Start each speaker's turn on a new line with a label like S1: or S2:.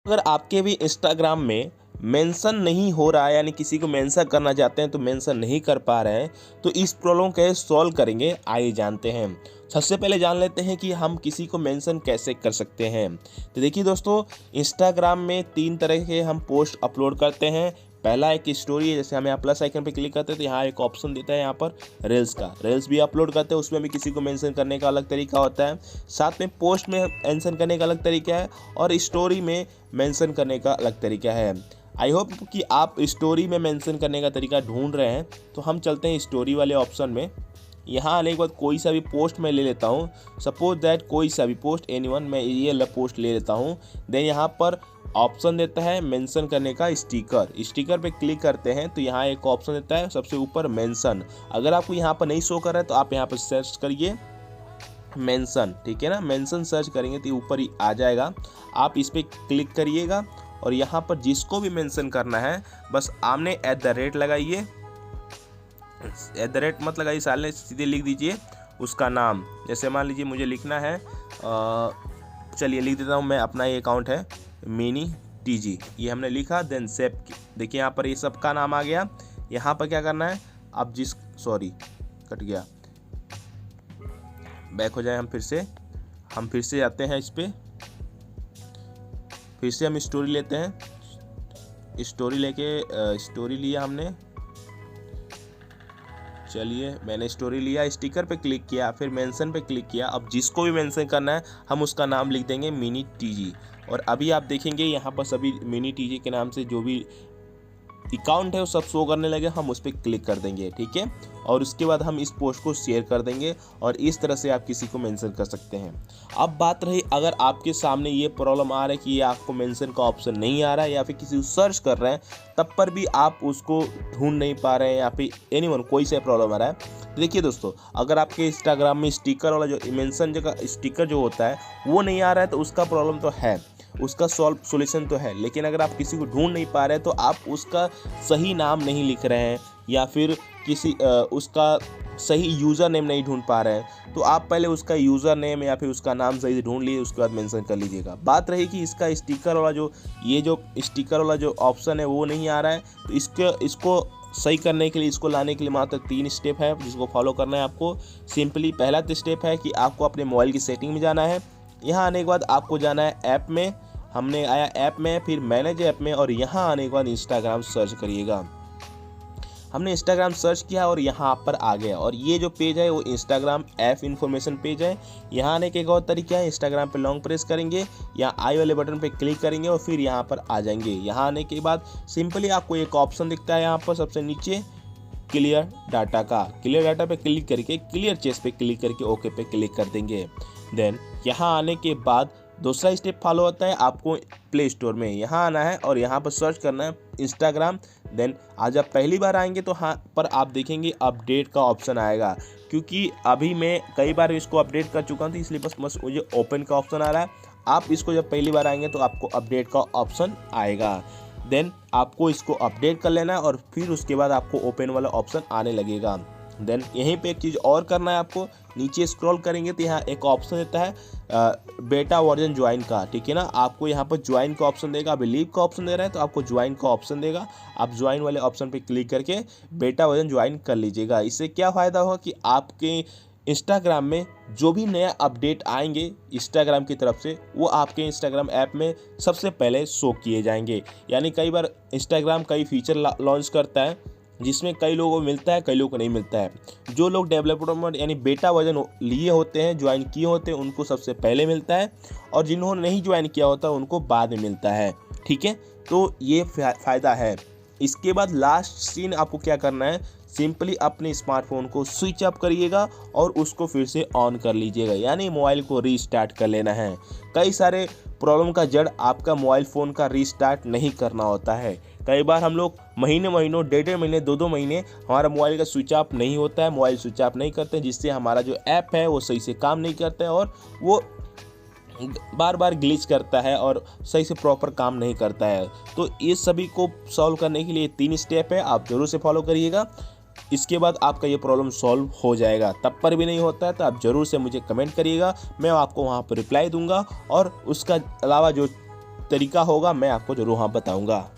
S1: अगर आपके भी इंस्टाग्राम में मेंशन नहीं हो रहा है, यानी किसी को मेंशन करना चाहते हैं तो मेंशन नहीं कर पा रहे हैं, तो इस प्रॉब्लम कैसे सॉल्व करेंगे आइए जानते हैं। सबसे पहले जान लेते हैं कि हम किसी को मेंशन कैसे कर सकते हैं। तो देखिए दोस्तों, इंस्टाग्राम में 3 तरह के हम पोस्ट अपलोड करते हैं। पहला एक स्टोरी है, जैसे हम यहाँ प्लस आइकन पे क्लिक करते हैं तो यहाँ एक ऑप्शन देता है यहाँ पर रील्स का। रील्स भी अपलोड करते हैं, उसमें भी किसी को मेंशन करने का अलग तरीका होता है। साथ में पोस्ट में मेंशन करने का अलग तरीका है और स्टोरी में मेंशन करने का अलग तरीका है। आई होप कि आप स्टोरी में मेंशन करने का तरीका ढूंढ रहे हैं, तो हम चलते हैं स्टोरी वाले ऑप्शन में। यहाँ आने के बाद कोई सा भी पोस्ट मैं ले लेता हूँ, सपोज दैट कोई सा भी पोस्ट एनीवन, मैं ये वाला पोस्ट ले लेता हूँ। देन यहाँ पर ऑप्शन देता है मेंशन करने का स्टिकर। स्टिकर पे क्लिक करते हैं तो यहाँ एक ऑप्शन देता है सबसे ऊपर मेंशन। अगर आपको यहाँ पर नहीं शो कर रहा है तो आप यहाँ पर सर्च करिए मेंशन, ठीक है ना। मेंशन सर्च करेंगे तो ऊपर ही आ जाएगा, आप इस पर क्लिक करिएगा और यहाँ पर जिसको भी मेंशन करना है बस आपने @ लगाइए। @ मत लगाइए, साले सीधे लिख दीजिए उसका नाम। जैसे मान लीजिए मुझे लिखना है, चलिए लिख देता हूँ मैं, अपना ये अकाउंट है मिनी टीजी, ये हमने लिखा। देन सेव, देखिए यहाँ पर ये सबका नाम आ गया। यहाँ पर क्या करना है, अब सॉरी कट गया, बैक हो जाए हम फिर से जाते हैं इस पर, फिर से हम स्टोरी लेते हैं। स्टोरी लिया हमने, चलिए मैंने स्टोरी लिया, स्टिकर पे क्लिक किया, फिर मेंशन पे क्लिक किया। अब जिसको भी मेंशन करना है हम उसका नाम लिख देंगे मिनी टीजी। और अभी आप देखेंगे यहाँ पर सभी मिनी टीजी के नाम से जो भी अकाउंट है वो सब शो करने लगे। हम उस पर क्लिक कर देंगे, ठीक है। और उसके बाद हम इस पोस्ट को शेयर कर देंगे और इस तरह से आप किसी को मेंशन कर सकते हैं। अब बात रही, अगर आपके सामने ये प्रॉब्लम आ रहा है कि ये आपको मेंशन का ऑप्शन नहीं आ रहा है या फिर किसी को सर्च कर रहे हैं तब पर भी आप उसको ढूंढ नहीं पा रहे हैं या फिर एनीवन कोई सा प्रॉब्लम आ रहा है, देखिए दोस्तों, अगर आपके इंस्टाग्राम में स्टिकर वाला जो मेंशन जगह स्टिकर जो होता है वो नहीं आ रहा है तो उसका प्रॉब्लम तो है, उसका सोल्यूशन तो है। लेकिन अगर आप किसी को ढूंढ नहीं पा रहे हैं तो आप उसका सही नाम नहीं लिख रहे हैं या फिर किसी उसका सही यूज़र नेम नहीं ढूंढ पा रहे हैं, तो आप पहले उसका यूज़र नेम या फिर उसका नाम सही से ढूंढ लीजिए, उसके बाद मेंशन कर लीजिएगा। बात रही कि इसका स्टिकर वाला जो स्टिकर वाला जो ऑप्शन है वो नहीं आ रहा है, तो इसको सही करने के लिए, इसको लाने के लिए मात्र 3 स्टेप है जिसको फॉलो करना है आपको। सिंपली पहला स्टेप है कि आपको अपने मोबाइल की सेटिंग में जाना है। यहाँ आने के बाद आपको जाना है ऐप में, हमने आया ऐप में, फिर मैनेज ऐप में, और यहाँ आने के बाद इंस्टाग्राम सर्च करिएगा। हमने इंस्टाग्राम सर्च किया और यहाँ पर आ गया, और ये जो पेज है वो इंस्टाग्राम ऐप इन्फॉर्मेशन पेज है। यहाँ आने के एक और तरीका है, इंस्टाग्राम पे लॉन्ग प्रेस करेंगे, यहाँ आई वाले बटन पे क्लिक करेंगे और फिर यहाँ पर आ जाएंगे। यहाँ आने के बाद सिंपली आपको एक ऑप्शन दिखता है यहाँ पर सबसे नीचे, क्लियर डाटा का। क्लियर डाटा पे क्लिक करके क्लियर चेस पे क्लिक करके ओके पे क्लिक कर देंगे। देन यहाँ आने के बाद दूसरा स्टेप फॉलो होता है, आपको प्ले स्टोर में यहाँ आना है और यहाँ पर सर्च करना है इंस्टाग्राम। देन आज आप पहली बार आएंगे तो यहाँ पर आप देखेंगे अपडेट का ऑप्शन आएगा, क्योंकि अभी मैं कई बार इसको अपडेट कर चुका हूँ तो इसलिए बस मुझे ओपन का ऑप्शन आ रहा है। आप इसको जब पहली बार आएंगे तो आपको अपडेट का ऑप्शन आएगा। देन आपको इसको अपडेट कर लेना है और फिर उसके बाद आपको ओपन वाला ऑप्शन आने लगेगा। देन यहीं पे एक चीज़ और करना है, आपको नीचे स्क्रॉल करेंगे तो यहाँ एक ऑप्शन देता है बेटा वर्जन ज्वाइन का, ठीक है ना। आपको यहाँ पर ज्वाइन का ऑप्शन देगा, अभी लीव का ऑप्शन दे रहा है तो आपको ज्वाइन का ऑप्शन देगा। आप ज्वाइन वाले ऑप्शन पे क्लिक करके बेटा वर्जन ज्वाइन कर लीजिएगा। इससे क्या फ़ायदा होगा कि आपके इंस्टाग्राम में जो भी नया अपडेट आएंगे इंस्टाग्राम की तरफ से वो आपके इंस्टाग्राम ऐप में सबसे पहले शो किए जाएंगे। यानी कई बार इंस्टाग्राम कई फीचर लॉन्च करता है जिसमें कई लोगों को मिलता है, कई लोगों को नहीं मिलता है। जो लोग डेवलपमेंट यानी बेटा वर्जन लिए होते हैं, ज्वाइन किए होते हैं, उनको सबसे पहले मिलता है, और जिन्होंने नहीं ज्वाइन किया होता उनको बाद में मिलता है, ठीक है। तो ये फ़ायदा है। इसके बाद लास्ट सीन आपको क्या करना है, सिंपली अपने स्मार्टफोन को स्विच ऑफ करिएगा और उसको फिर से ऑन कर लीजिएगा, यानी मोबाइल को रीस्टार्ट कर लेना है। कई सारे प्रॉब्लम का जड़ आपका मोबाइल फ़ोन का रीस्टार्ट नहीं करना होता है। कई बार हम लोग महीनों, 1.5 महीने, 2 महीने हमारा मोबाइल का स्विच ऑफ नहीं होता है, मोबाइल स्विच ऑफ नहीं करते, जिससे हमारा जो ऐप है वो सही से काम नहीं करता है और वो बार बार ग्लिच करता है और सही से प्रॉपर काम नहीं करता है। तो ये सभी को सॉल्व करने के लिए 3 स्टेप है, आप ज़रूर से फॉलो करिएगा। इसके बाद आपका ये प्रॉब्लम सॉल्व हो जाएगा। तब पर भी नहीं होता है तो आप ज़रूर से मुझे कमेंट करिएगा, मैं आपको वहाँ पर रिप्लाई दूंगा। और उसका अलावा जो तरीका होगा मैं आपको जरूर हाँ बताऊँगा।